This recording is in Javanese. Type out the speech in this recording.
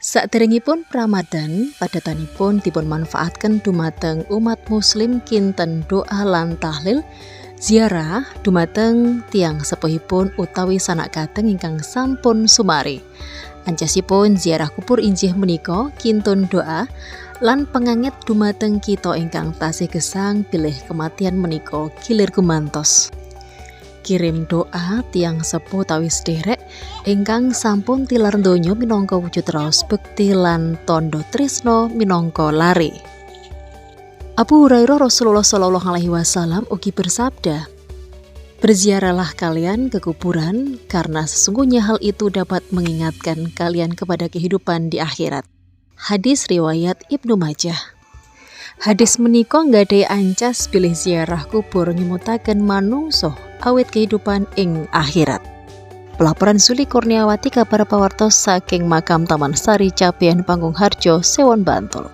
Saderengipun Ramadan, padatanipun dipunmanfaatken dumateng umat muslim kinten doa lan tahlil, ziarah dumateng tiang sepuhipun utawi sanak kateng ingkang sampun sumari. Ancasipun ziarah kubur injih menika kintun doa lan penganget dumateng kita ingkang tasih gesang bilih kematian menika gilir gumantos. Kirim doa tiang sepuh utawi sederek ingkang sampun tilar donya minangka wujud raos bekti lan tondo tresno minangka lare. Abu Hurairah Rasulullah Shallallahu Alaihi Wasallam ugi bersabda, "Berziarahlah kalian ke kuburan karena sesungguhnya hal itu dapat mengingatkan kalian kepada kehidupan di akhirat." Hadis riwayat Ibnu Majah. Hadis menika nggadhahi ancas bilih ziarah kubur nyumutaken manungsa awit kehidupan ing akhirat. Pelaporan Suli Kurniawati kabar pawartos saking makam Taman Sari Capian Panggung Harjo, Sewon Bantul.